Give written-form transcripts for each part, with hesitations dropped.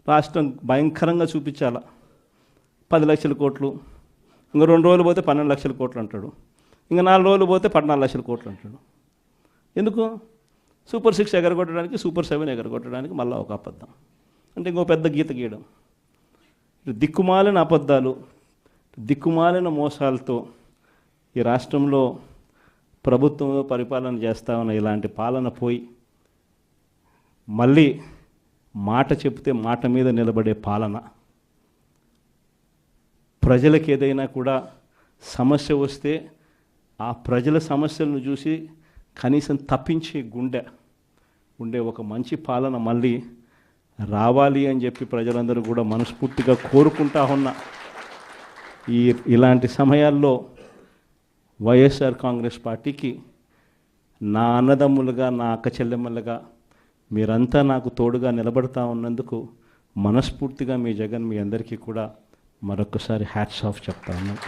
రాష్ట్రం భయంకరంగా చూపించాల. 10 లక్షల కోట్లు, ఇంకా 2 రోజులు పోతే 12 లక్షల కోట్లు అంటాడు, ఇంకా 4 రోజులు పోతే 14 లక్షల కోట్లు అంటాడు. ఎందుకు? సూపర్ 6 ఎగరగొట్టడానికి, సూపర్ 7 ఎగరగొట్టడానికి మళ్ళీ ఒక అబద్ధం. అంటే ఇంకో పెద్ద గీత గీయడం. దిక్కుమాలిన అబద్ధాలు, దిక్కుమాలిన మోసాలతో ఈ రాష్ట్రంలో ప్రభుత్వంలో పరిపాలన చేస్తా ఉన్న ఇలాంటి పాలన పోయి మళ్ళీ మాట చెప్తే మాట మీద నిలబడే పాలన, ప్రజలకు ఏదైనా కూడా సమస్య వస్తే ఆ ప్రజల సమస్యలను చూసి కనీసం తప్పించే గుండె ఉండే ఒక మంచి పాలన మళ్ళీ రావాలి అని చెప్పి ప్రజలందరూ కూడా మనస్ఫూర్తిగా కోరుకుంటా ఉన్న ఇలాంటి సమయాల్లో వైఎస్ఆర్ కాంగ్రెస్ పార్టీకి నా అన్నదమ్ములుగా, నా అక్క చెల్లెమ్మలుగా మీరంతా నాకు తోడుగా నిలబడతా ఉన్నందుకు మనస్ఫూర్తిగా మీ జగన్ మీ అందరికీ కూడా మరొకసారి హ్యాట్స్ ఆఫ్ చెప్తా ఉన్నాను.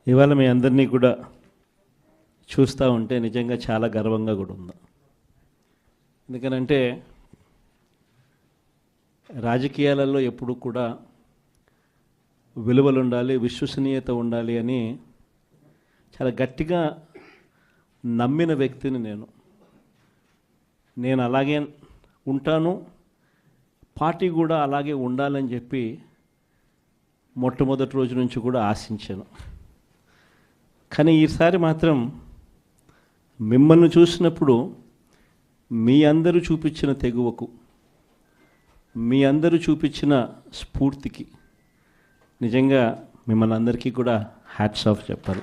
ఇవాళ మీ అందరినీ కూడా చూస్తూ ఉంటే నిజంగా చాలా గర్వంగా కూడా ఉంది. ఎందుకనంటే రాజకీయాలలో ఎప్పుడు కూడా విలువలు ఉండాలి, విశ్వసనీయత ఉండాలి అని చాలా గట్టిగా నమ్మిన వ్యక్తిని నేను అలాగే ఉంటాను, పార్టీ కూడా అలాగే ఉండాలని చెప్పి మొట్టమొదటి రోజు నుంచి కూడా ఆశించాను. కానీ ఈసారి మాత్రం మిమ్మల్ని చూసినప్పుడు మీ అందరూ చూపించిన తెగువకు, మీ అందరూ చూపించిన స్ఫూర్తికి నిజంగా మిమ్మల్ని అందరికీ కూడా హ్యాట్స్ ఆఫ్ చెప్పాలి.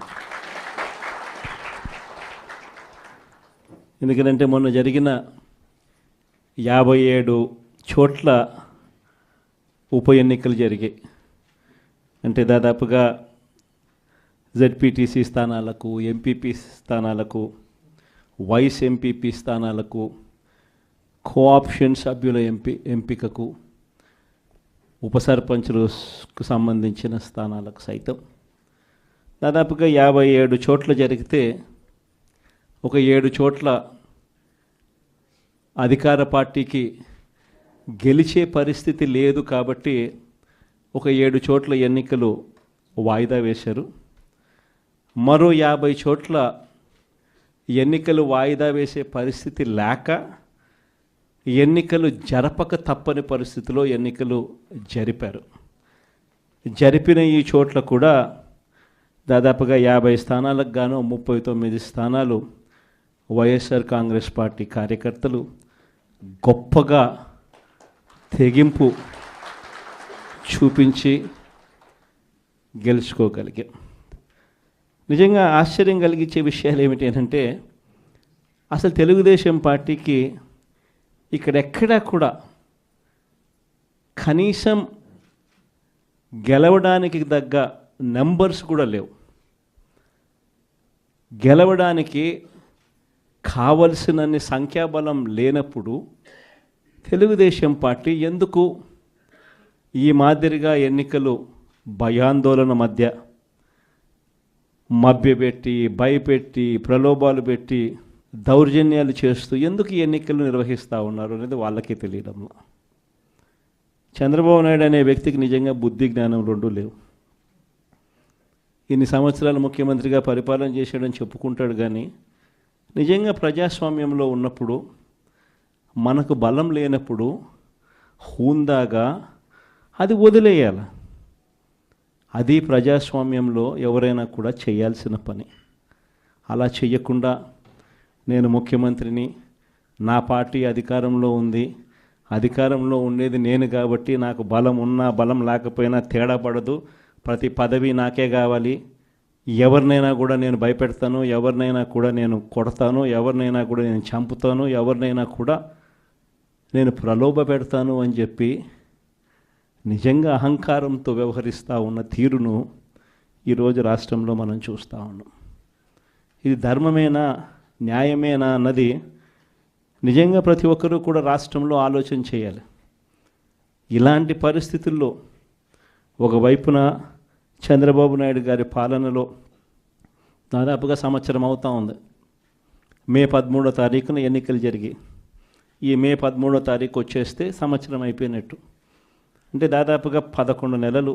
ఎందుకంటే మొన్న జరిగిన 57 చోట్ల ఉప ఎన్నికలు జరిగాయి. అంటే దాదాపుగా జెడ్పీటీసీ స్థానాలకు, ఎంపీపీ స్థానాలకు, వైస్ ఎంపీపీ స్థానాలకు, కోఆప్షన్ సభ్యుల ఎంపికకు, ఉప సర్పంచులకు సంబంధించిన స్థానాలకు సైతం దాదాపుగా 57 చోట్ల జరిగితే ఒక 7 చోట్ల అధికార పార్టీకి గెలిచే పరిస్థితి లేదు కాబట్టి ఒక 7 చోట్ల ఎన్నికలు వాయిదా వేశారు. మరో 50 చోట్ల ఎన్నికలు వాయిదా వేసే పరిస్థితి లేక ఎన్నికలు జరపక తప్పని పరిస్థితిలో ఎన్నికలు జరిపారు. జరిపిన ఈ చోట్ల కూడా దాదాపుగా 50 స్థానాలకు గాను 39 స్థానాలు వైఎస్ఆర్ కాంగ్రెస్ పార్టీ కార్యకర్తలు గొప్పగా తెగింపు చూపించి గెలుచుకోగలిగాం. నిజంగా ఆశ్చర్యం కలిగించే విషయాలు ఏమిటి అంటే అసలు తెలుగుదేశం పార్టీకి ఇక్కడెక్కడా కూడా కనీసం గెలవడానికి తగ్గ నెంబర్స్ కూడా లేవు. గెలవడానికి కావలసినన్ని సంఖ్యాబలం లేనప్పుడు తెలుగుదేశం పార్టీ ఎందుకు ఈ మాదిరిగా ఎన్నికలు భయాందోళన మధ్య మభ్యపెట్టి, భయపెట్టి, ప్రలోభాలు పెట్టి, దౌర్జన్యాలు చేస్తూ ఎందుకు ఈ ఎన్నికలు నిర్వహిస్తూ ఉన్నారు అనేది వాళ్ళకే తెలియడం. చంద్రబాబు నాయుడు అనే వ్యక్తికి నిజంగా బుద్ధి జ్ఞానం రెండూ లేవు. ఇన్ని సంవత్సరాలు ముఖ్యమంత్రిగా పరిపాలన చేశాడని చెప్పుకుంటాడు, కానీ నిజంగా ప్రజాస్వామ్యంలో ఉన్నప్పుడు మనకు బలం లేనప్పుడు హూందాగా అది వదిలేయాలి. అది ప్రజాస్వామ్యంలో ఎవరైనా కూడా చేయాల్సిన పని. అలా చెయ్యకుండా నేను ముఖ్యమంత్రిని, నా పార్టీ అధికారంలో ఉంది, అధికారంలో ఉండేది నేను కాబట్టి నాకు బలం ఉన్నా బలం లేకపోయినా తేడా పడదు, ప్రతి పదవి నాకే కావాలి, ఎవరినైనా కూడా నేను భయపెడతాను, ఎవరినైనా కూడా నేను కొడతాను, ఎవరినైనా కూడా నేను చంపుతాను, ఎవరినైనా కూడా నేను ప్రలోభ పెడతాను అని చెప్పి నిజంగా అహంకారంతో వ్యవహరిస్తూ ఉన్న తీరును ఈరోజు రాష్ట్రంలో మనం చూస్తూ ఉన్నాం. ఇది ధర్మమేనా, న్యాయమేనా అన్నది నిజంగా ప్రతి ఒక్కరూ కూడా రాష్ట్రంలో ఆలోచన చేయాలి. ఇలాంటి పరిస్థితుల్లో ఒకవైపున చంద్రబాబు నాయుడు గారి పాలనలో దాదాపుగా సంవత్సరం అవుతూ ఉంది. మే 13వ తారీఖున ఎన్నికలు జరిగాయి. ఈ మే 13వ తారీఖు వచ్చేస్తే సంవత్సరం అయిపోయినట్టు. అంటే దాదాపుగా 11 నెలలు